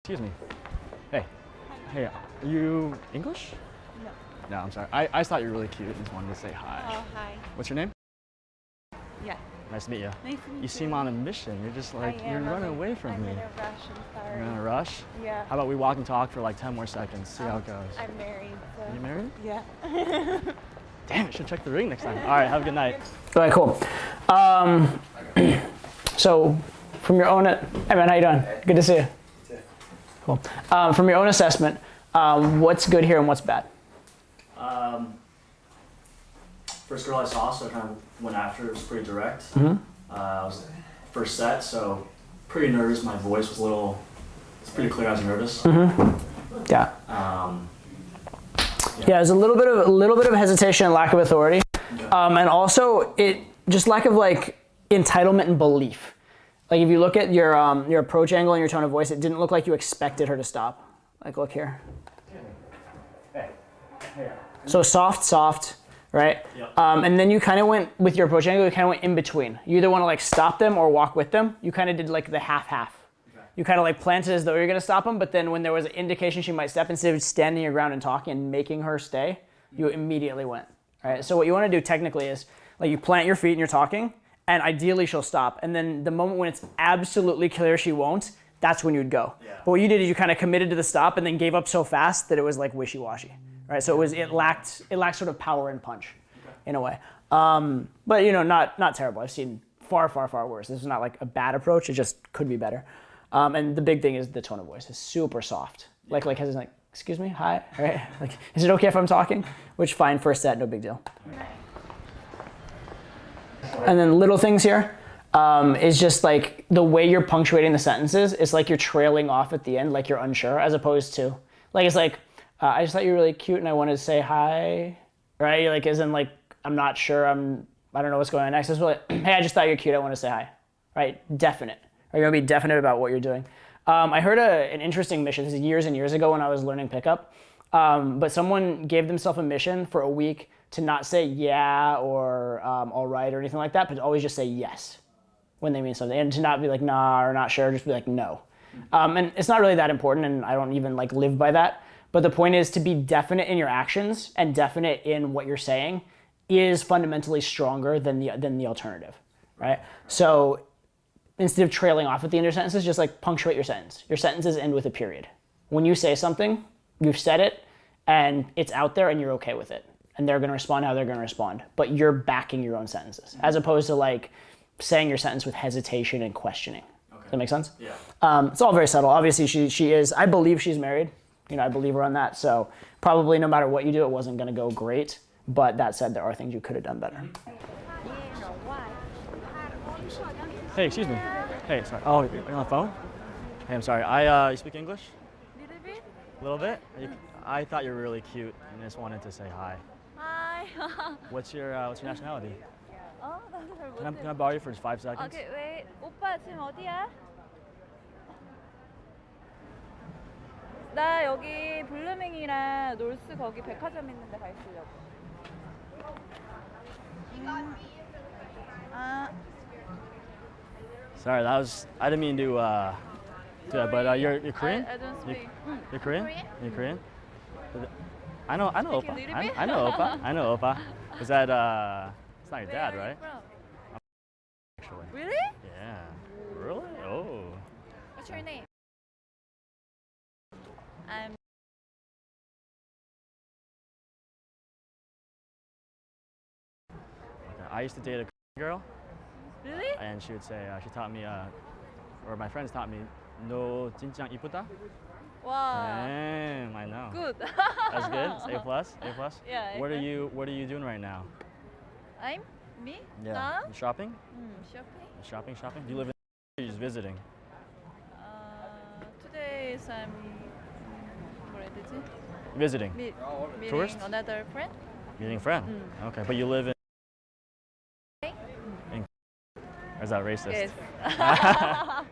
excuse me. Hey. Hey, are you English? No. No, I'm sorry. I thought you were really cute and just wanted to say hi. Oh, hi. What's your name? Yeah. Nice to meet you. Nice to meet you. You seem on a mission. You're just like, you're running away from me. I'm in a rush, I'm sorry. You're in a rush? Yeah. How about we walk and talk for like 10 more seconds, see how it goes. I'm married, so. Are you married? Yeah. Damn, I should check the ring next time. All right, have a good night. All right, cool. So, from your own, hey man, how you doing? Good to see you. Cool. From your own assessment, what's good here and what's bad? First girl I saw, so I kind of went after. It was pretty direct. Mm-hmm. It was first set, so pretty nervous. My voice was a little. It's pretty clear I was nervous. Mm-hmm. Yeah. Yeah, there's a little bit of hesitation and lack of authority, and also it just lack of like entitlement and belief. Like if you look at your approach angle and your tone of voice, it didn't look like you expected her to stop. Like look here. Hey. So soft, right? Yep. And then you kind of went with your approach angle. You kind of went in between. You either want to like stop them or walk with them. You kind of did like the half. Okay. You kind of like planted as though you're gonna stop them, but then when there was an indication she might step, instead of standing your ground and talking and making her stay, you immediately went. All right. So what you want to do technically is like you plant your feet and you're talking, and ideally she'll stop. And then the moment when it's absolutely clear she won't, that's when you'd go. Yeah. But what you did is you kind of committed to the stop and then gave up so fast that it was like wishy-washy. Right. So it lacked sort of power and punch, in a way. But you know, not terrible. I've seen far worse. This is not like a bad approach. It just could be better. And the big thing is the tone of voice is super soft. Like excuse me, hi, right? Like, is it okay if I'm talking? Which fine, first set, no big deal. And then little things here is just like the way you're punctuating the sentences. It's like you're trailing off at the end, like you're unsure, as opposed to like it's like I just thought you were really cute and I wanted to say hi, right? Like as in like I'm not sure, I don't know what's going on next. It's like, hey, I just thought you're cute, I want to say hi, right? Definite. Are you gonna be definite about what you're doing? I heard an interesting mission. This is years and years ago when I was learning pickup. But someone gave themselves a mission for a week to not say yeah or all right or anything like that, but to always just say yes when they mean something, and to not be like nah or not sure, just be like no. And it's not really that important, and I don't even like live by that. But the point is to be definite in your actions and definite in what you're saying is fundamentally stronger than the alternative, right? So instead of trailing off at the end of sentences, just like punctuate your sentence. Your sentences end with a period. When you say something, you've said it, and it's out there, and you're okay with it. And they're gonna respond how they're gonna respond. But you're backing your own sentences, as opposed to like saying your sentence with hesitation and questioning. Okay. Does that make sense? Yeah. It's all very subtle. Obviously, she is, I believe she's married. You know, I believe her on that. So probably no matter what you do, it wasn't gonna go great. But that said, there are things you could have done better. Hey, excuse me. Hey, sorry. Oh, you're on the phone? Hey, I'm sorry. You speak English? Little bit? A little bit? I thought you were really cute and just wanted to say hi. Hi. What's your nationality? 나도 잘 Can 못해. I borrow you for just 5 seconds? 오케이, 왜? 오빠 지금 어디야? 나 여기 블루밍이랑 놀스 거기 백화점 있는데 가 있으려고. 아, Sorry, I didn't mean to do that, but you're Korean? I don't speak. You're Korean? Korean? You're Korean? I know Speak a Oppa. little I bit? know Oppa. I know Oppa. Is that it's not your Where dad, are you right? from? Actually. Really? Yeah. Really? Oh. What's your name? I'm Okay. I used to date a girl, Really? and she would say she taught me or my friends taught me no 진짜 이쁘다. Wow. Damn, I know. Good. That's good. It's A plus. A plus. Yeah, A What are plus. you doing right now? I'm me? Yeah. 나? You shopping? Shopping? Shopping. Do you live in? Or you're just visiting? Today is I'm 뭐라 해야 되지? Visiting. Meeting Tourist? another friend. Meeting a friend. Okay, but you live in. Or is that racist? Yes.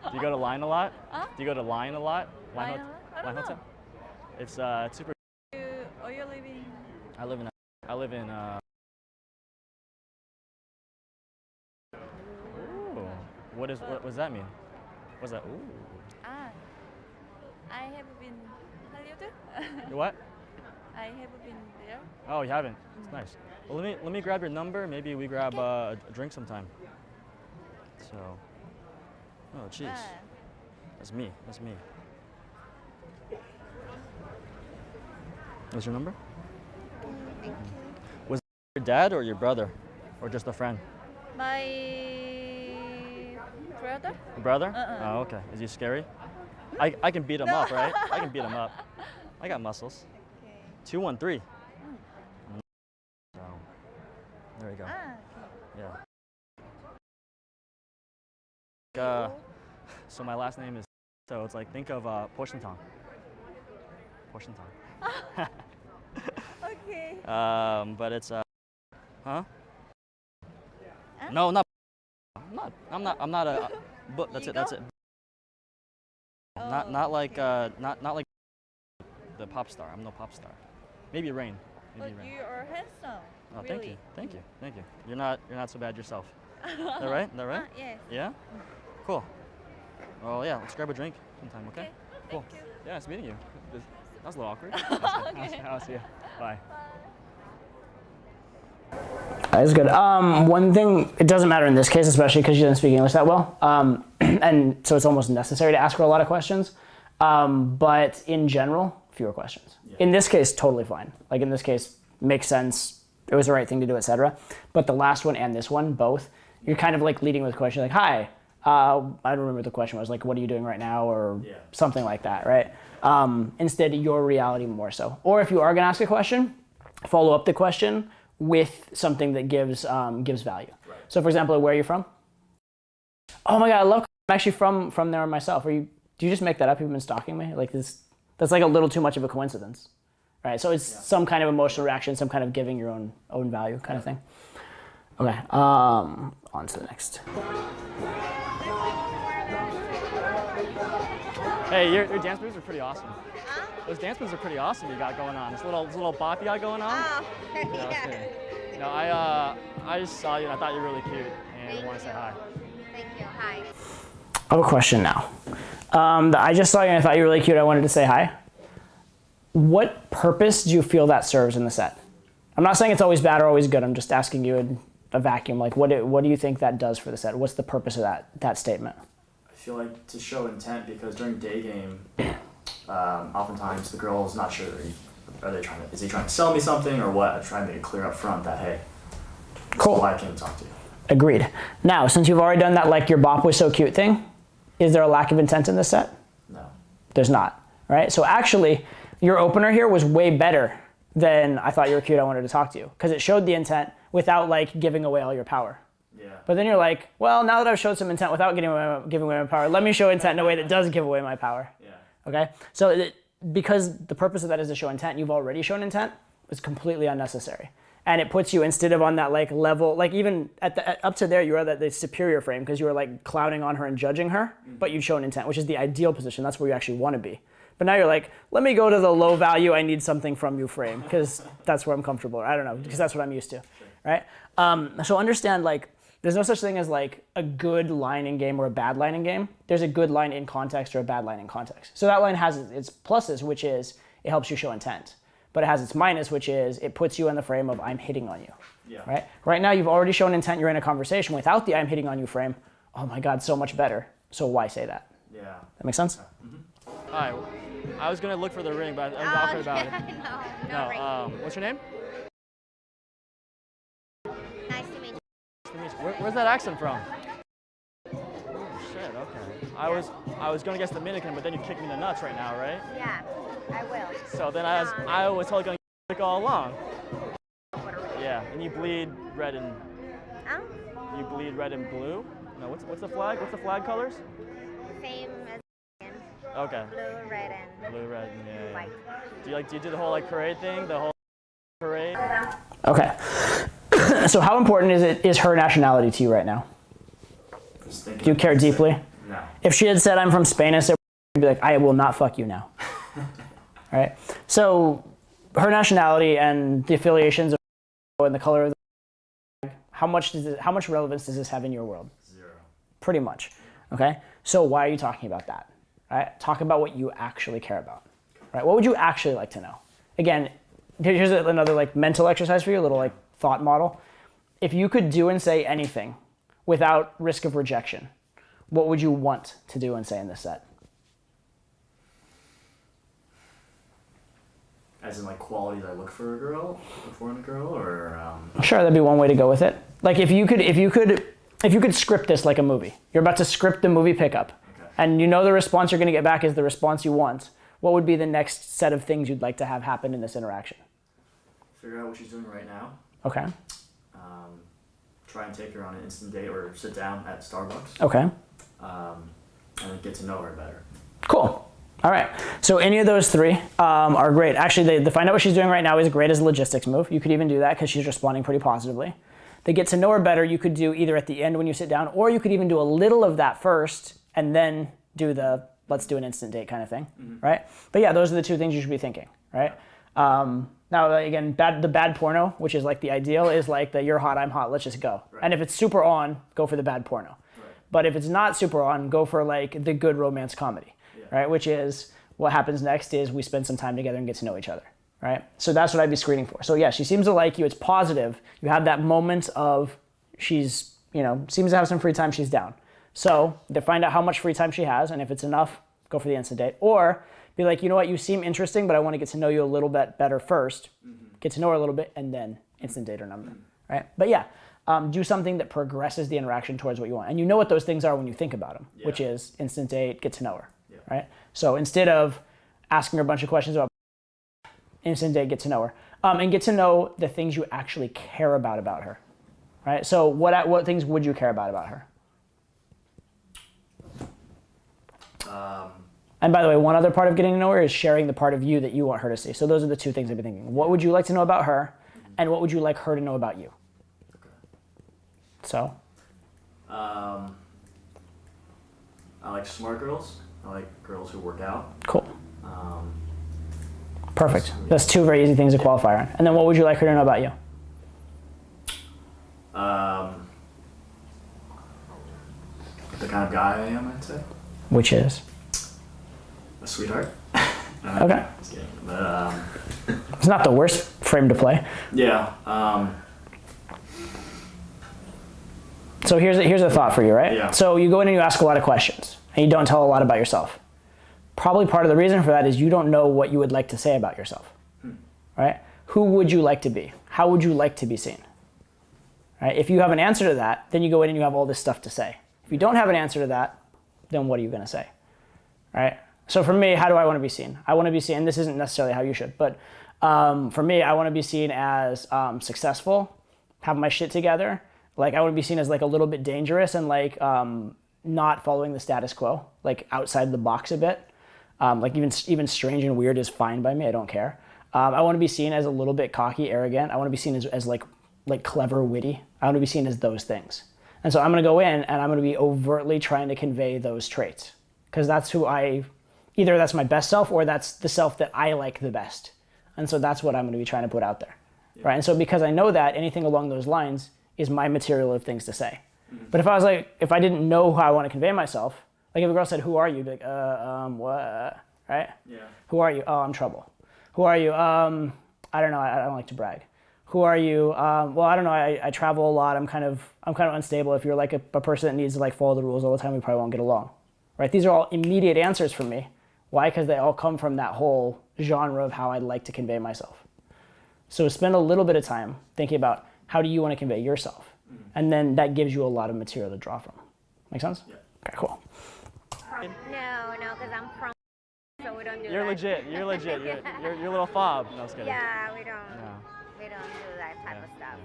Do you go to Line a lot? Huh? Do you go to Line a lot? Line a lot? I don't know. Hotel? It's super. Are you living? I live in. Ooh. What does that mean? What's that? Ooh. 아, I have been Hollywood. You what? I have been there. Oh, you haven't? It's nice. Well, let me grab your number. Maybe we grab a drink sometime. So, oh, jeez. That's me. That's me. What's your number? Thank you. Was it your dad or your brother? Or just a friend? My brother. Your brother? Oh, okay. Is he scary? I can beat him up, right? I can beat him up. I got muscles. Okay. 213. So, there you go. Okay. Yeah. So my last name is, so it's like, think of portion tong. Portion tong. Okay. But it's huh? No, not. I'm not a. But that's it. That's it. Not like not like the pop star. I'm no pop star. Maybe Rain. But Maybe Rain. you are handsome. Oh, really. thank you. You're not so bad yourself. Is that right? Is that right? Yes. Yeah. Cool. Well, yeah. Let's grab a drink sometime. Okay. Okay. Cool. Thank you. Yeah, nice meeting you. That was a little awkward. Okay. I'll see you. Bye. That's good. One thing, it doesn't matter in this case, especially because she doesn't speak English that well. And so it's almost necessary to ask her a lot of questions. But in general, fewer questions. Yeah. In this case, totally fine. Like in this case, makes sense. It was the right thing to do, etc. But the last one and this one, both, you're kind of like leading with a question like, hi, I don't remember the question was like, what are you doing right now? Or something like that, right? Instead, your reality more so. Or if you are gonna ask a question, follow up the question with something that gives value. Right. So for example, where are you from? Oh my God, I love, I'm actually from there myself. Do you just make that up? You've been stalking me? Like this, that's like a little too much of a coincidence, right? So it's some kind of emotional reaction, some kind of giving your own value kind of thing. Okay, on to the next. Hey, your dance moves are pretty awesome. Huh? Those dance moves are pretty awesome you got going on. This little bop you got going on. Oh, yeah. No, I just saw you and I thought you were really cute and I want to say hi. Thank you. Hi. I have a question now. I just saw you and I thought you were really cute. I wanted to say hi. What purpose do you feel that serves in the set? I'm not saying it's always bad or always good. I'm just asking you in a vacuum. Like, what do you think that does for the set? What's the purpose of that statement? I feel like to show intent because during day game, oftentimes the girl is not sure. Is he trying to sell me something or what? I try to make it clear up front that hey, cool. That's why I came to talk to you. Agreed. Now, since you've already done that, like your bop was so cute thing, is there a lack of intent in this set? No. There's not, right? So actually, your opener here was way better than I thought you were cute, I wanted to talk to you. Because it showed the intent without like giving away all your power. Yeah. But then you're like, well, now that I've showed some intent without giving away my power, let me show intent in a way that does give away my power. Yeah. Okay? So because the purpose of that is to show intent, you've already shown intent, it's completely unnecessary. And it puts you instead of on that like level, like even up to there, you were at the superior frame because you were like clowning on her and judging her, but you've shown intent, which is the ideal position. That's where you actually want to be. But now you're like, let me go to the low value, I need something from you frame because that's where I'm comfortable. I don't know, because that's what I'm used to, right? So understand like, there's no such thing as like a good line in game or a bad line in game. There's a good line in context or a bad line in context. So that line has its pluses, which is it helps you show intent. But it has its minus, which is it puts you in the frame of I'm hitting on you. Yeah. Right? Right now, you've already shown intent. You're in a conversation without the I'm hitting on you frame. Oh my God, so much better. So why say that? Yeah. That makes sense? Mm-hmm. All right. I was going to look for the ring, but I was awkward about it. No ring. What's your name? Nice to meet you. Nice to meet you. Where's that accent from? Oh, shit, okay. I was going to guess Dominican, but then you kicked me in the nuts right now, right? Yeah, I will. So then I was totally going to kick all along. Yeah, and you bleed red and... Huh? You bleed red and blue? No, what's the flag? What's the flag colors? Same as okay. blue, red, and blue, red, and yeah. white. Do you do the whole like parade thing? The whole parade? Okay. So how important is her nationality to you right now? Do you care deeply? No. If she had said I'm from Spain, I'd be like, I will not fuck you now. Right? So her nationality and the affiliations of and the color of the flag, how much relevance does this have in your world? 0. Pretty much. Okay? So why are you talking about that? right? Talk about what you actually care about, right? What would you actually like to know? Again, here's another like mental exercise for you, a little like thought model. If you could do and say anything without risk of rejection, what would you want to do and say in this set? As in like qualities I look for in a girl, or Sure, that'd be one way to go with it. Like if you could script this like a movie. You're about to script the movie pickup, okay. and you know the response you're going to get back is the response you want. What would be the next set of things you'd like to have happen in this interaction? Figure out what she's doing right now. Okay. Try and take her on an instant date or sit down at Starbucks. Okay. And then get to know her better. Cool. All right. So any of those three are great. Actually, the find out what she's doing right now is great as a logistics move. You could even do that because she's responding pretty positively. The get to know her better, you could do either at the end when you sit down, or you could even do a little of that first and then do the let's do an instant date kind of thing, right? But yeah, those are the two things you should be thinking, right? Now again, the bad porno, which is like the ideal, is like the you're hot, I'm hot, let's just go. Right. And if it's super on, go for the bad porno. Right. But if it's not super on, go for like the good romance comedy, right? Which is what happens next is we spend some time together and get to know each other, right? So that's what I'd be screening for. So yeah, she seems to like you, it's positive. You have that moment of she's, seems to have some free time, she's down. So to find out how much free time she has, and if it's enough, go for the instant date. Or be like, you know what, you seem interesting, but I want to get to know you a little bit better first. Get to know her a little bit, and then instant date her number, right? But yeah, do something that progresses the interaction towards what you want. And you know what those things are when you think about them, which is instant date, get to know her, right? So instead of asking her a bunch of questions about instant date, get to know her, and get to know the things you actually care about her, right? So what things would you care about her? And by the way, one other part of getting to know her is sharing the part of you that you want her to see. So those are the two things I've been thinking. What would you like to know about her, and what would you like her to know about you? Okay. So? I like smart girls. I like girls who work out. Cool. Perfect. That's two very easy things to qualify on. And then what would you like her to know about you? The kind of guy I am, I'd say. Which is? A sweetheart. Okay. Just kidding. But It's not the worst frame to play. yeah. So here's a thought for you, right? Yeah. So you go in and you ask a lot of questions, and you don't tell a lot about yourself. Probably part of the reason for that is you don't know what you would like to say about yourself, right? Who would you like to be? How would you like to be seen? Right? If you have an answer to that, then you go in and you have all this stuff to say. If you don't have an answer to that, then what are you going to say, right? So for me, how do I want to be seen? I want to be seen, and this isn't necessarily how you should, but for me, I want to be seen as successful, have my shit together. Like I want to be seen as like a little bit dangerous and like not following the status quo, like outside the box a bit. Like even strange and weird is fine by me. I don't care. I want to be seen as a little bit cocky, arrogant. I want to be seen as like clever, witty. I want to be seen as those things. And so I'm going to go in and I'm going to be overtly trying to convey those traits because that's who either that's my best self or that's the self that I like the best. And so that's what I'm going to be trying to put out there, right? And so because I know that, anything along those lines is my material of things to say. But if I didn't know how I want to convey myself, like if a girl said, "Who are you?" I'd be like, what? Right? Yeah. Who are you? Oh, I'm trouble. Who are you? I don't know. I don't like to brag. Who are you? Well, I don't know. I travel a lot. I'm kind of unstable. If you're like a person that needs to like follow the rules all the time, we probably won't get along, right? These are all immediate answers for me. Why? Because they all come from that whole genre of how I'd like to convey myself. So spend a little bit of time thinking about how do you want to convey yourself, and then that gives you a lot of material to draw from. Make sense? Yeah. Okay, cool. No, because I'm from, so we don't do You're that. legit. You're legit. You're a little fob. No, I was kidding. Yeah, we don't. Yeah. We don't do that type of stuff.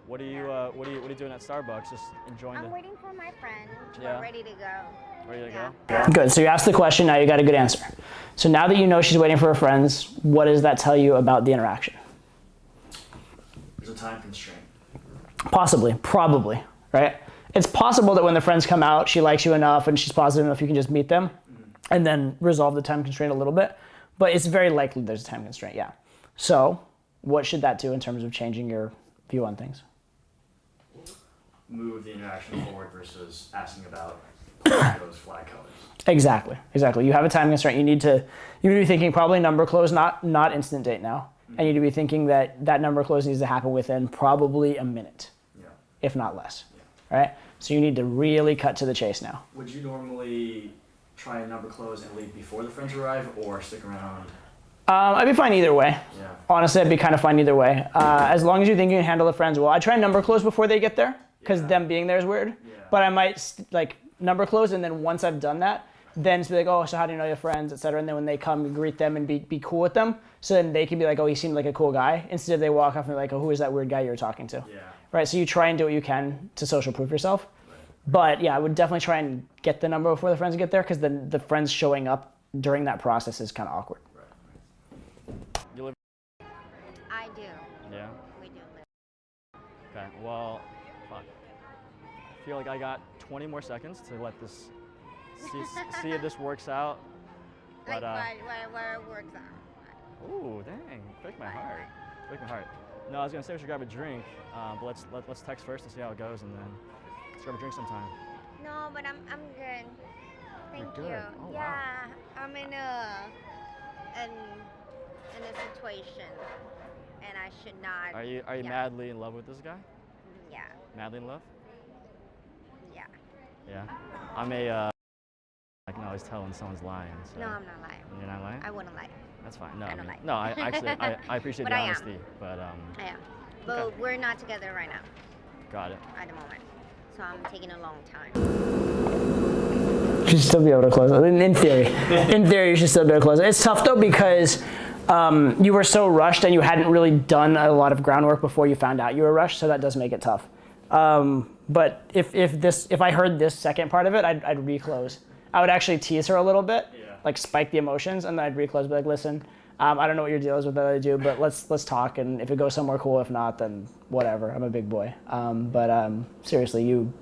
What are you doing at Starbucks? Just enjoying I'm the. waiting for my friend. Yeah. We're ready to go. Ready to Yeah. go? Good. So you asked the question. Now you got a good answer. So now that you know she's waiting for her friends, what does that tell you about the interaction? There's a time constraint. Possibly, probably, right? It's possible that when the friends come out, she likes you enough and she's positive enough you can just meet them and then resolve the time constraint a little bit. But it's very likely there's a time constraint, yeah. So what should that do in terms of changing your view on things? Move the interaction forward versus asking about those flag colors. Exactly. You have a time constraint. You need to be thinking probably number close, not instant date now. And you need to be thinking that number close needs to happen within probably a minute, if not less. Right? So you need to really cut to the chase now. Would you normally try a number close and leave before the friends arrive, or stick around? I'd be fine either way. Yeah. Honestly, I'd be kind of fine either way. As long as you think you can handle the friends well. I try number close before they get there, because them being there is weird. Yeah. But I might like number close, and then once I've done that, then it's be like, oh, so how do you know your friends, etc. And then when they come, you greet them and be cool with them. So then they can be like, oh, he seemed like a cool guy. Instead of they walk off and be like, oh, who is that weird guy you were talking to? Yeah. Right. So you try and do what you can to social proof yourself. But yeah, I would definitely try and get the number before the friends get there, because then the friends showing up during that process is kind of awkward. You live? I do. Yeah. We do live. Okay. Well, fuck. I feel like I got 20 more seconds to let this see if this works out. Like But where it works out. ooh, dang! Break my heart. Break my heart. No, I was gonna say we should grab a drink, but let's text first and see how it goes, and then let's grab a drink sometime. No, but I'm good. Thank You're you. good? Oh, wow. Yeah, I'm in a situation, and I should not. Are you yeah. madly in love with this guy? Yeah. Madly in love? Yeah. Yeah. I can always tell when someone's lying. So. No, I'm not lying. You're not lying? I wouldn't lie. That's fine. No, I don't lie. No, I actually I appreciate But the I am. honesty, but I am. But Okay. we're not together right now got it. at the moment. So I'm taking a long time. You should still be able to close it. In theory. In theory, you should still be able to close it. It's tough though, because you were so rushed and you hadn't really done a lot of groundwork before you found out you were rushed, so that does make it tough. But if I heard this second part of it, I'd reclose. I would actually tease her a little bit, like spike the emotions, and then I'd reclose, be like, listen, I don't know what your deal is with that I do, but let's talk, and if it goes somewhere cool, if not, then whatever. I'm a big boy. But seriously, you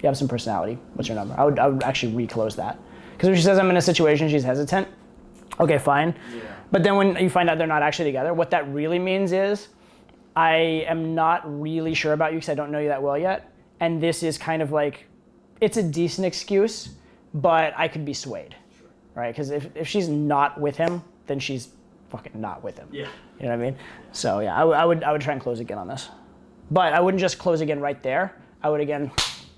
have some personality. What's your number? I would actually reclose that, because when she says I'm in a situation, she's hesitant. Okay, fine. Yeah. But then when you find out they're not actually together, what that really means is I am not really sure about you because I don't know you that well yet, and this is kind of like, it's a decent excuse, but I could be swayed, right? Because if she's not with him, then she's fucking not with him. Yeah. You know what I mean? So yeah, I would try and close again on this, but I wouldn't just close again right there. I would again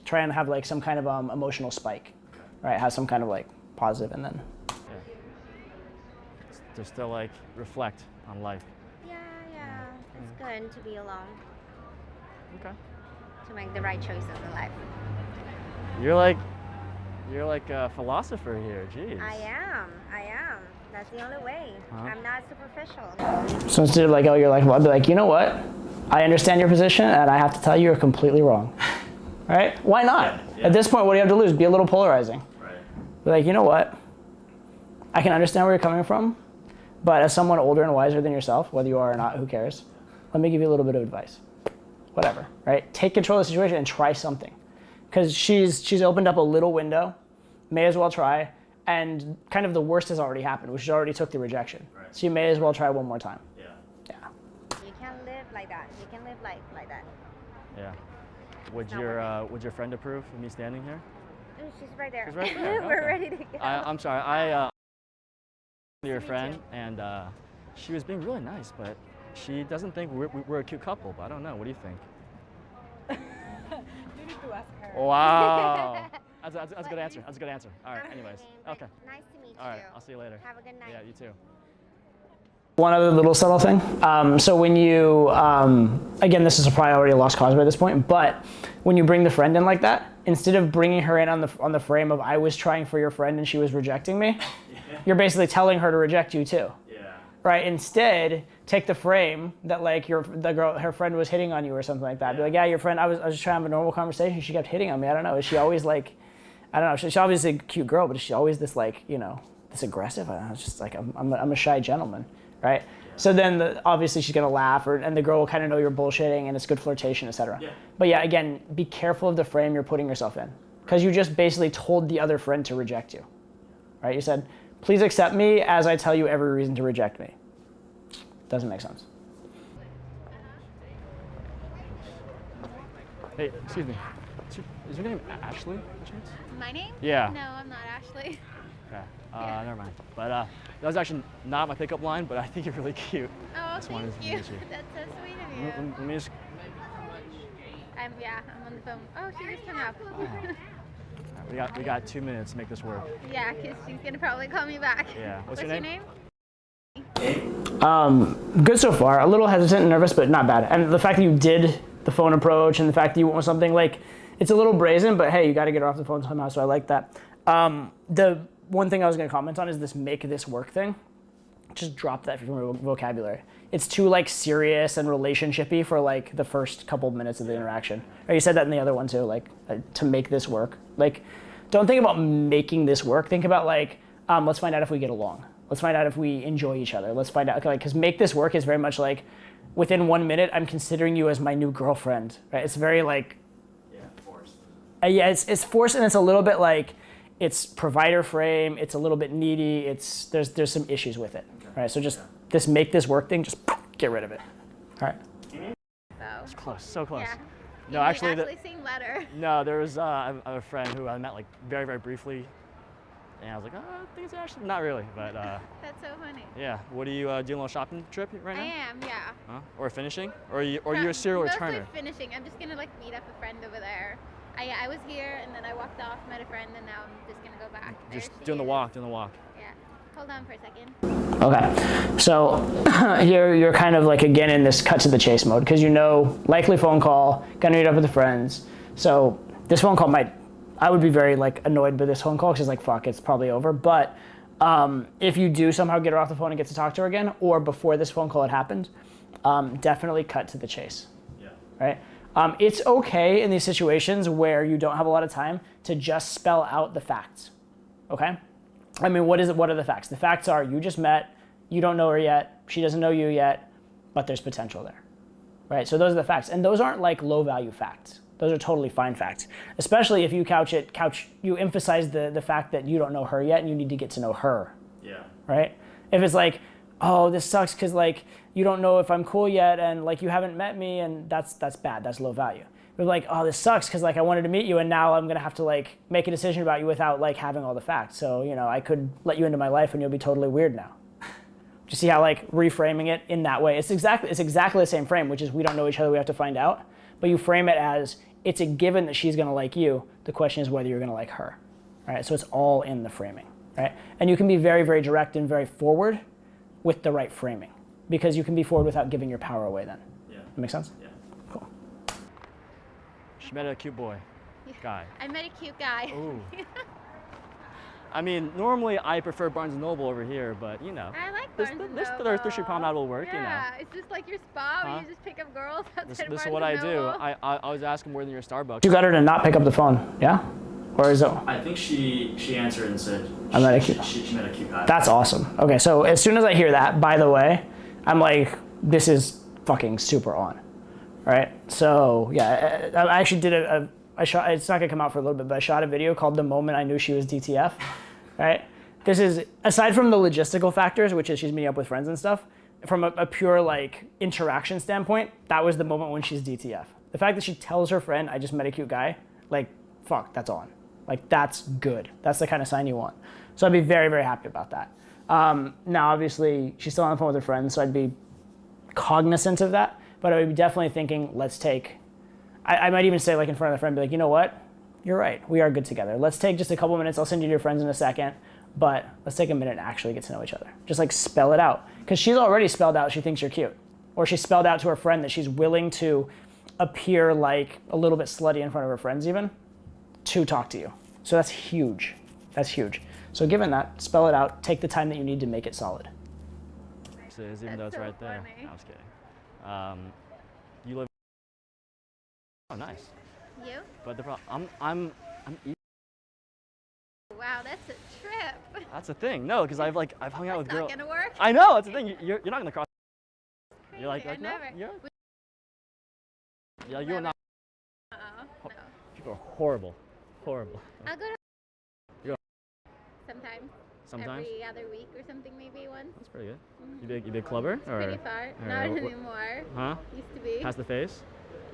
try and have like some kind of emotional spike, right? Have some kind of like positive, and then. Yeah. Just to like reflect on life. Yeah. It's good to be alone. Okay. To make the right choices in life. You're like a philosopher here. Jeez. I am. That's the only way. Uh-huh. I'm not superficial. So instead of like, oh, you're like, well, I'd be like, you know what? I understand your position, and I have to tell you, you're completely wrong. Right? Why not? Yeah. At this point, what do you have to lose? Be a little polarizing. Right. Be like, you know what? I can understand where you're coming from, but as someone older and wiser than yourself, whether you are or not, who cares? Let me give you a little bit of advice. Whatever, right? Take control of the situation and try something. Because she's opened up a little window, may as well try, and kind of the worst has already happened, which she already took the rejection. Right. So you may as well try one more time. Yeah. You can't live like that. You can live life like that. Yeah. Would your friend approve of me standing here? Oh, she's right there. She's right there. We're Okay. ready to go. I'm sorry. Your friend, and she was being really nice, but she doesn't think we're a cute couple. But I don't know. What do you think? You need to ask her. Wow. That's a good answer. That's a good answer. All right. Anyways. Okay. Nice to meet you. All right. I'll see you later. Have a good night. Yeah. You too. One other little subtle thing. So when you, again, this is probably already a lost cause by this point, but when you bring the friend in like that, instead of bringing her in on the frame of I was trying for your friend and she was rejecting me, you're basically telling her to reject you too. Yeah. Right? Instead, take the frame that like her friend was hitting on you or something like that. Yeah. Be like, yeah, your friend, I was just trying to have a normal conversation. She kept hitting on me. I don't know. Is she always like, I don't know. She's obviously a cute girl, but is she always this like, this aggressive? I don't know. It's just like, I'm a shy gentleman. Right? Yeah. So then obviously she's gonna laugh, and the girl will kind of know you're bullshitting, and it's good flirtation, etc. Yeah. But yeah, again, be careful of the frame you're putting yourself in, because you just basically told the other friend to reject you. Right? You said, please accept me as I tell you every reason to reject me. Doesn't make sense. Hey, excuse me. Is your name Ashley, by chance? My name? Yeah. No, I'm not Ashley. Okay. Yeah. Never mind. But that was actually not my pickup line, but I think you're really cute. Oh, Just wanted thank to you. meet you. That's so sweet of you. Let me just. I'm on the phone. Oh, she just hung up. We got 2 minutes to make this work. Yeah, because she's going to probably call me back. Yeah. What's your name? Good so far. A little hesitant and nervous, but not bad. And the fact that you did the phone approach and the fact that you want something like, it's a little brazen, but hey, you got to get her off the phone somehow, so I like that. The one thing I was going to comment on is this make this work thing. Just drop that from your vocabulary. It's too like serious and relationship-y for like the first couple minutes of the interaction. Or you said that in the other one too, like to make this work. Like, don't think about making this work. Think about like, let's find out if we get along. Let's find out if we enjoy each other. Let's find out, like, because make this work is very much like, within 1 minute, I'm considering you as my new girlfriend, right? It's very like, Forced. Yeah, it's forced, and it's a little bit like, it's provider frame, it's a little bit needy, there's some issues with it, right? So just this make this work thing, just get rid of it, all right? It's close, so close. Yeah. No, actually, same letter. no, there was I have a friend who I met like very, very briefly, and I was like, oh, I think it's Ashley. Not really, but That's so funny. yeah. What are you doing? A little shopping trip right now? I am, yeah. Huh? Or finishing? Or you're a serial Mostly returner? finishing. I'm just gonna like meet up a friend over there. I was here and then I walked off, met a friend, and now I'm just gonna go back. Just There she doing the is. walk, doing the walk. Yeah. Hold on for a second. Okay, so here you're kind of like again in this cut to the chase mode because you know likely phone call, gonna meet up with the friends. So this phone call I would be very like annoyed by this phone call because it's like fuck, it's probably over. But if you do somehow get her off the phone and get to talk to her again, or before this phone call had happened, definitely cut to the chase. Yeah. Right? It's okay in these situations where you don't have a lot of time to just spell out the facts. Okay? I mean, what are the facts? The facts are you just met, you don't know her yet, she doesn't know you yet, but there's potential there. Right? So those are the facts. And those aren't like low value facts. Those are totally fine facts. Especially if you you emphasize the fact that you don't know her yet and you need to get to know her. Yeah. Right? If it's like, oh, this sucks because like you don't know if I'm cool yet and like you haven't met me, and that's bad. That's low value. But like, oh, this sucks because like I wanted to meet you and now I'm gonna have to like make a decision about you without like having all the facts. So I could let you into my life and you'll be totally weird now. Do you see how like reframing it in that way? It's exactly the same frame, which is we don't know each other, we have to find out. But you frame it as it's a given that she's gonna like you. The question is whether you're gonna like her. All right? So it's all in the framing, right? And you can be very, very direct and very forward with the right framing, because you can be forward without giving your power away then. Yeah. That make sense? Yeah. Cool. She met a cute boy, guy. I met a cute guy. Ooh. I mean, normally I prefer Barnes & Noble over here, but I like this Barnes & this Noble. Thirsty Promenade will work, Yeah, it's just like your spa where Huh? you just pick up girls outside This of is Barnes what I & do. Noble. I always ask more than your Starbucks. You got her to not pick up the phone, yeah? Or is it? I think she answered and said I met a cute. she met a cute guy. That's awesome. Okay, so as soon as I hear that, by the way, I'm like, this is fucking super on, right? So yeah, I actually did I shot. It's not gonna come out for a little bit, but I shot a video called "The Moment I Knew She Was DTF," right? This is aside from the logistical factors, which is she's meeting up with friends and stuff. From a pure like interaction standpoint, that was the moment when she's DTF. The fact that she tells her friend, "I just met a cute guy," like, fuck, that's on. Like, that's good. That's the kind of sign you want. So I'd be very, very happy about that. Now, obviously, she's still on the phone with her friends, so I'd be cognizant of that. But I would be definitely thinking, let's take, I might even say, like, in front of the friend, be like, you know what? You're right. We are good together. Let's take just a couple minutes. I'll send you to your friends in a second. But let's take a minute and actually get to know each other. Just, like, spell it out. Because she's already spelled out she thinks you're cute. Or she spelled out to her friend that she's willing to appear, like, a little bit slutty in front of her friends even, to talk to you. So that's huge. That's huge. So given that, spell it out. Take the time that you need to make it solid. It is, even though it's so right there. funny. No, I was kidding. You live. Oh, nice. You? But the problem, I'm. Wow, that's a trip. That's the thing. No, because I've hung out with That's not girls. gonna work. I know. That's the thing. You're not gonna cross. You're like, I no, never. you're not. No. People are horrible. Horrible. I'll go to You're- sometimes. Sometimes. Every other week or something, maybe once. That's pretty good. You big clubber or? Pretty far. or Not what- anymore. Huh? Used to be. Past the face?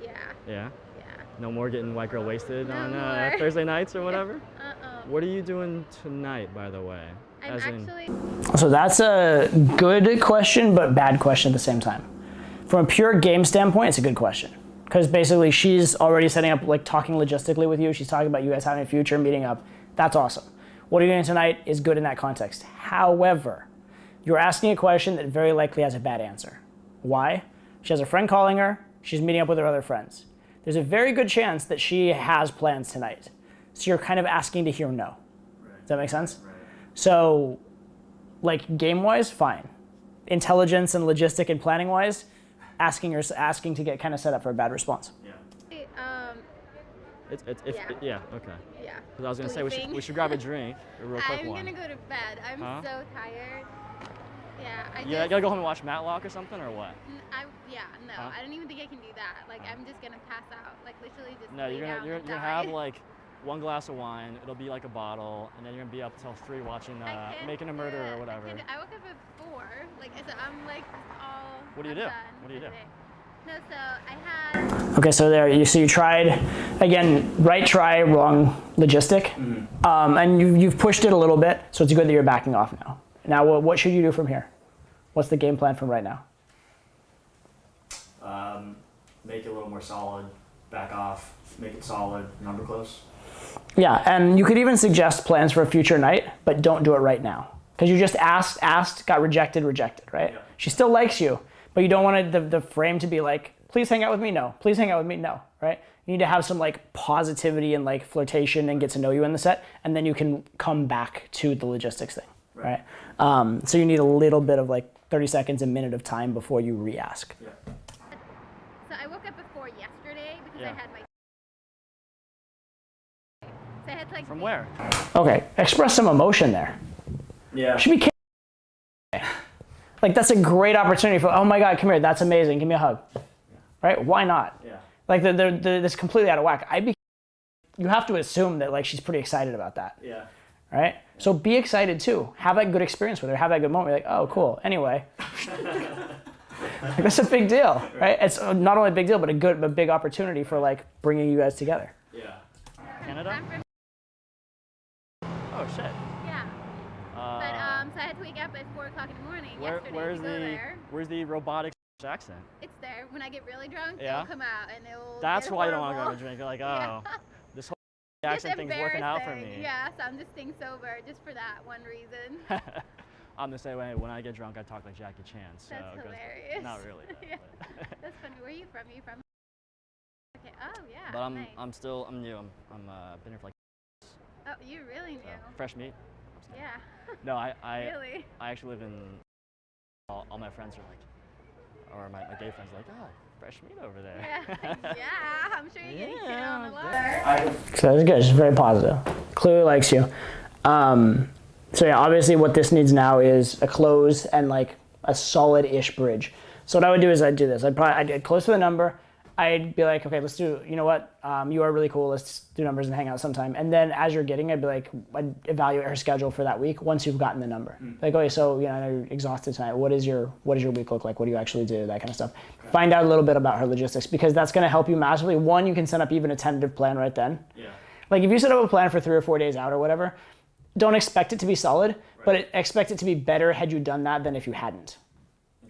Yeah. Yeah. Yeah. No more getting white girl wasted No on more. Thursday nights or whatever? Uh-uh. What are you doing tonight, by the way? I'm actually. So that's a good question, but bad question at the same time. From a pure game standpoint, it's a good question. Because basically she's already setting up, like talking logistically with you. She's talking about you guys having a future, meeting up. That's awesome. What are you doing tonight is good in that context. However, you're asking a question that very likely has a bad answer. Why? She has a friend calling her. She's meeting up with her other friends. There's a very good chance that she has plans tonight. So you're kind of asking to hear no. Does that make sense? So, like game-wise, fine. Intelligence and logistic and planning-wise, asking to get kind of set up for a bad response. Yeah, okay. Yeah. Because I was gonna say we should grab a drink, a real quick I'm one. gonna go to bed. I'm Huh? so tired. Yeah, You gotta go home and watch Matlock or something, or what? No, Huh? I don't even think I can do that. Like, I'm just gonna pass out. Like, literally just No, lay you're down gonna and have die. like one glass of wine. It'll be like a bottle, and then you're gonna be up till 3 watching I can't Making a do Murderer it. or whatever. I woke up at 4. Like, so I'm like all. What do you I'm do? done What do you for do? the day. No, so I had. Okay, so you tried, again, right try, wrong logistic. And you've pushed it a little bit, so it's good that you're backing off now. Now, what should you do from here? What's the game plan from right now? Make it a little more solid, back off, make it solid, number close. Yeah, and you could even suggest plans for a future night, but don't do it right now. Because you just asked, got rejected, right? Yeah. She still likes you, but you don't want the frame to be like, please hang out with me, no. Please hang out with me, no, right? You need to have some like positivity and like flirtation and get to know you in the set, and then you can come back to the logistics thing, right? So you need a little bit of like 30 seconds, a minute of time before you re-ask. Yeah. So I woke up before yesterday because Yeah. I had my. So I had to like. From where? Okay, express some emotion there. Yeah. Should be kidding. Like that's a great opportunity for, oh my God, come here, that's amazing, give me a hug. Right? Why not? Yeah. Like this completely out of whack. You have to assume that like she's pretty excited about that. Yeah. Right? So be excited too. Have that good experience with her. Have that good moment. You're like, oh, cool. Anyway. Like, that's a big deal, right? It's not only a big deal, but a big opportunity for like bringing you guys together. Yeah. Canada? I'm from. Oh shit. Yeah. But so I had to wake up at 4 o'clock in the morning yesterday to go there. Where's the robotic accent? It's there. When I get really drunk, Yeah? it'll come out and it'll. That's get why you don't want to horrible. grab a drink. You're like, Yeah. oh, this whole It's accent thing's working out for embarrassing. me. Yeah, so I'm just staying sober just for that one reason. I'm the same way. When I get drunk, I talk like Jackie Chan. So That's it goes- hilarious. Not really. Yeah. But, That's funny. Where are you from? Are you from? Okay. Oh yeah. but I'm nice. new. I'm been here for like Oh, you really new. fresh meat. Yeah. No, I Really. I actually live in. All my friends are like, or my gay friends are like, oh, fresh meat over there. Yeah. Yeah. I'm sure you're getting hit Yeah, on a lot. So that's good. She's very positive. Clearly likes you. So yeah, obviously what this needs now is a close and like a solid-ish bridge. So what I would do is I'd do this. I'd get close to the number. I'd be like, okay, let's do, you know what? You are really cool. Let's do numbers and hang out sometime. And then as you're getting, I'd be like, I'd evaluate her schedule for that week once you've gotten the number. Like, okay, so I know you're exhausted tonight. What does your week look like? What do you actually do? That kind of stuff. Okay. Find out a little bit about her logistics because that's going to help you massively. One, you can set up even a tentative plan right then. Yeah. Like if you set up a plan for 3 or 4 days out or whatever, don't expect it to be solid, but expect it to be better had you done that than if you hadn't.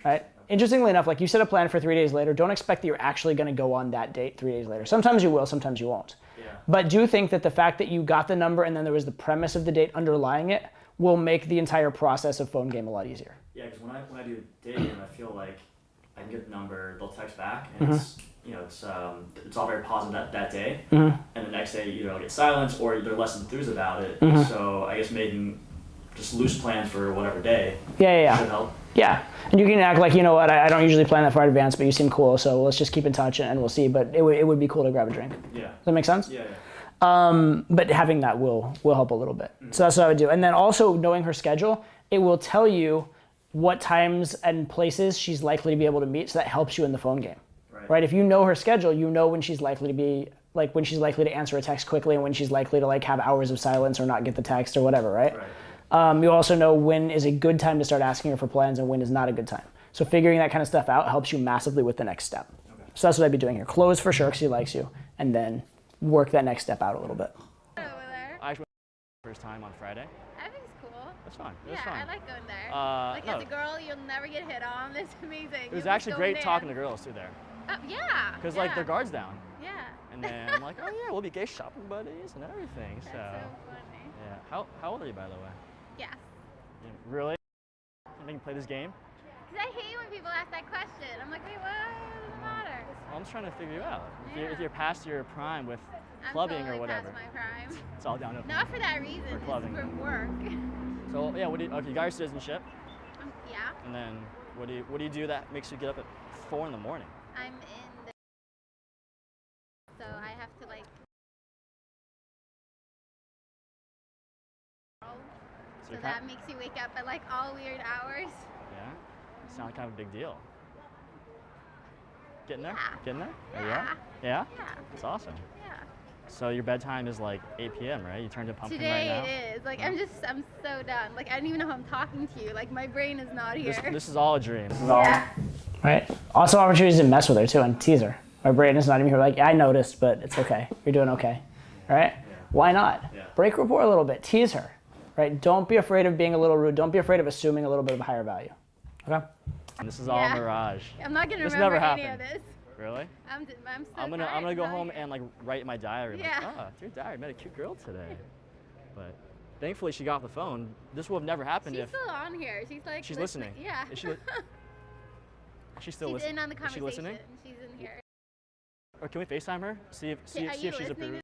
Right? Interestingly enough, like you set a plan for 3 days later, don't expect that you're actually going to go on that date 3 days later. Sometimes you will, sometimes you won't. Yeah. But do think that the fact that you got the number and then there was the premise of the date underlying it will make the entire process of phone game a lot easier. Yeah, because when I do dating, I feel like I can get the number, they'll text back, and it's all very positive that day. And the next day, either I'll get silence or they're less enthused about it. So I guess making just loose plans for whatever day should help. Yeah, and you can act like, you know what, I don't usually plan that far in advance, but you seem cool, so let's just keep in touch and we'll see. But it would be cool to grab a drink. Yeah. Does that make sense? Yeah. But having that will help a little bit. So that's what I would do. And then also knowing her schedule, it will tell you what times and places she's likely to be able to meet, so that helps you in the phone game. Right? If you know her schedule, you know when she's likely to be, like when she's likely to answer a text quickly and when she's likely to like have hours of silence or not get the text or whatever, right? You also know when is a good time to start asking her for plans and when is not a good time. So figuring that kind of stuff out helps you massively with the next step. So that's what I'd be doing here. Close for sure because he likes you, and then work that next step out a little bit. Over there. I actually went first time on Friday. I think it's cool. That's fun. It was Yeah, fun. I like going there. Like no. as a girl, you'll never get hit on. It's amazing. It was actually great talking to girls too there. Yeah. Because like their guard's down. Yeah. And then I'm like, oh yeah, we'll be gay shopping buddies and everything. That's so funny. Yeah. How old are you, by the way? Yeah. Yeah, really? You think you play this game? Because I hate when people ask that question. I'm like, wait, what? What does it matter? Well, I'm just trying to figure you out. If Yeah. you're past your prime with I'm clubbing totally or whatever, past my prime. it's all down to Not for that reason. For clubbing. It's for work. So yeah, okay, you got your citizenship, Yeah. and then what do you do that makes you get up at 4 in the morning? I'm in the. So I have to like. So you're that makes you wake up at like all weird hours. Yeah, you sound like kind of a big deal. Getting there? Yeah. Getting there? Yeah. Are you at? Yeah? Yeah. That's awesome. Yeah. So your bedtime is like 8 p.m., right? You turned to pumpkin Today right now? it is. Like I'm so done. Like I don't even know how I'm talking to you. Like my brain is not here. This is all a dream. Yeah. Right. Also opportunities to mess with her too and tease her. My brain is not even here. Like I noticed, but it's okay. You're doing okay. All right. Why not? Yeah. Break rapport a little bit. Tease her. Right. Don't be afraid of being a little rude. Don't be afraid of assuming a little bit of a higher value. Okay. And this is all Yeah. mirage. I'm not gonna This remember never any of happened. this. Really? I'm so I'm gonna tired, go not home here. and like write in my diary. Yeah. Like, oh, dear diary, met a cute girl today. But thankfully she got off the phone. This would have never happened She's if still on here. She's like. she's listening. Yeah. Is she? She's still She's listening. in on the Is she conversation. listening? She's in here. Or can we FaceTime her? See if Are see you if she's listening approved.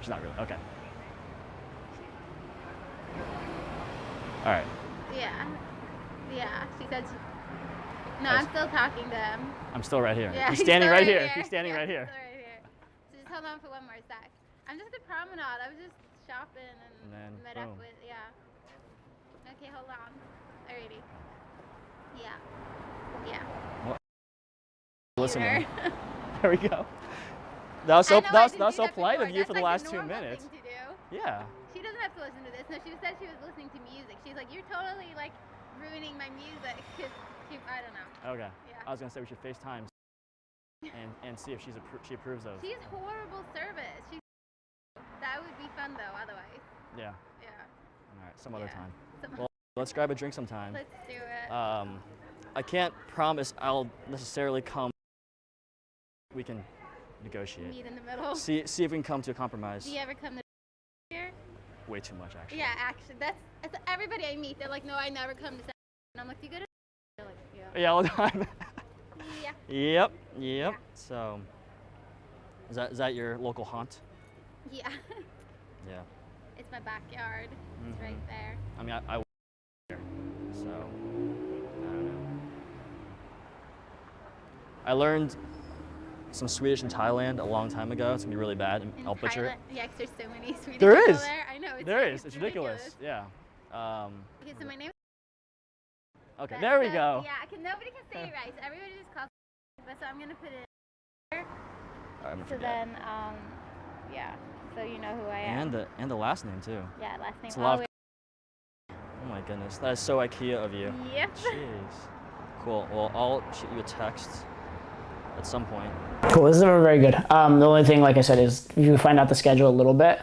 She's not really. Okay. All right. Yeah. Yeah. She said. No, Nice. I'm still talking to him. I'm still right here. Yeah. He's standing still right here. He's He's standing right here. Still right here. So just hold on for one more sec. I'm just at the promenade. I was just shopping and then met up boom. with. Yeah. Okay, hold on. Alrighty. Yeah. Yeah. Listening. Computer. There we go. That was so I know I didn't that was do so polite before. of you for That's the like last the 2 normal minutes. thing to do. Yeah. She doesn't have to listen to this. No, she said she was listening to music. She's like, you're totally like ruining my music. 'Cause I don't know. Okay. Yeah. I was gonna say we should FaceTime and see if she approves of. She's horrible service. That would be fun though. Otherwise. Yeah. Yeah. All right. Some other Yeah. time. Some- Well, let's grab a drink sometime. Let's do it. I can't promise I'll necessarily come. We can negotiate. Meet in the middle. See if we can come to a compromise. Do you ever come to here? Way too much, actually. Yeah, actually, that's everybody I meet. They're like, no, I never come to. And I'm like, do you go to? They're like, yeah. Yeah, all the time. Yeah. Yep. Yeah. So, is that your local haunt? Yeah. Yeah. It's my backyard. It's right there. I mean, I here, so I don't know. I learned some Swedish in Thailand a long time ago. It's gonna be really bad, and In I'll butcher it. Thailand- Yeah, 'cause there's so many Swedish There people is. there. I know. It's ridiculous. Yeah. Okay, so my name. Okay, there we so- go. Yeah, nobody can say it right. So everybody just calls. But so I'm gonna put it. All right, I'm gonna So forget. then, yeah. So you know who I am. And the last name too. Yeah, last name. It's a lot of- always. Oh my goodness, that is so IKEA of you. Yep. Jeez. Cool. Well, I'll shoot you a text at some point. Cool. This is very good. The only thing, like I said, is if you find out the schedule a little bit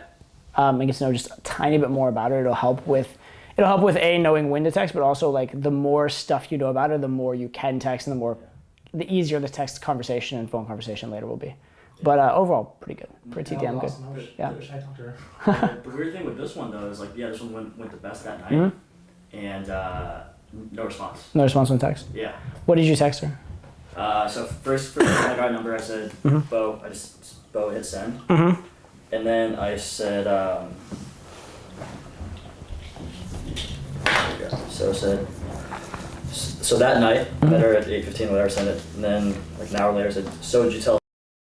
and get to know just a tiny bit more about it, it'll help with A, knowing when to text, but also like the more stuff you know about it, the more you can text and the easier the text conversation and phone conversation later will be. But overall, pretty good. Pretty damn good. Yeah. I talked to her. The weird thing with this one though is like, yeah, this one went the best that night, and no response. No response on text. Yeah. What did you text her? So first when I got a number, I said, Bo. Bo hit send, and then I said, there we go. So I said, so that night, met her at 8:15, whatever, sent it, and then like an hour later, I said, so did you tell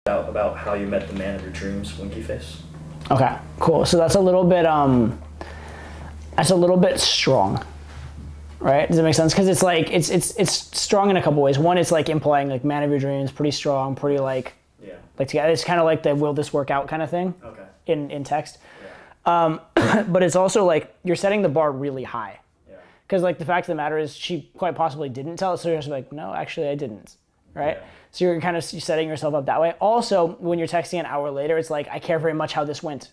about how you met the man of your dreams, winky face? Okay, cool. So that's a little bit strong, right? Does that make sense? Because it's like it's strong in a couple ways. One, it's like implying like man of your dreams, pretty strong, pretty like together. It's kind of like the will this work out kind of thing. Okay. In text. Yeah. But it's also like you're setting the bar really high. Yeah. Because like the fact of the matter is she quite possibly didn't tell us, so you're just like, no, actually I didn't, right? Yeah. So you're kind of setting yourself up that way. Also, when you're texting an hour later, it's like, I care very much how this went.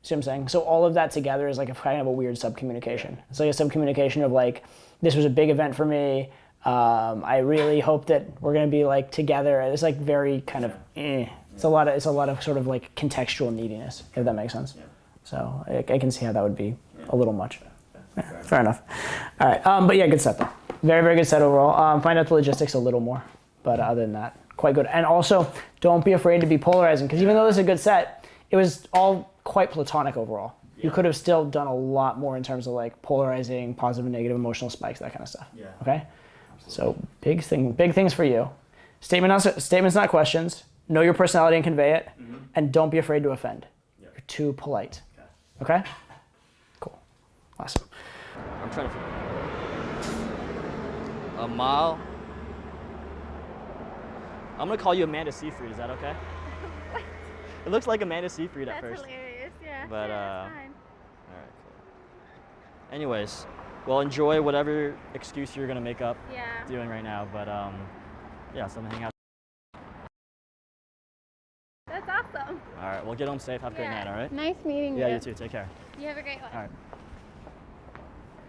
See what I'm saying? So all of that together is like a kind of a weird sub-communication. It's like a sub-communication of like, this was a big event for me. I really hope that we're gonna be like together. It's like very kind of, It's a lot of sort of like contextual neediness, if that makes sense. Yeah. So I can see how that would be a little much. Yeah, fair enough. All right, but yeah, good set though. Very, very good set overall. Find out the logistics a little more, but other than that, quite good. And also, don't be afraid to be polarizing, because even though this is a good set, it was all quite platonic overall. You could have still done a lot more in terms of like polarizing, positive and negative emotional spikes, that kind of stuff. Yeah. Okay? So big things for you. Statements, not questions. Know your personality and convey it. And don't be afraid to offend. Yep. You're too polite. Okay? Cool. Awesome. I'm trying to. A mile. I'm gonna call you Amanda Seyfried. Is that okay? What? It looks like Amanda Seyfried at That's first. hilarious. Yeah. But, yeah, that's fine. All right, cool. Anyways, well, enjoy whatever excuse you're gonna make up Yeah. doing right now. But yeah, so I'm gonna hang out. That's awesome. All right, well, get home safe. Have a great night. All right. Nice meeting Yeah, you. you too. Take care. You have a great one. All right.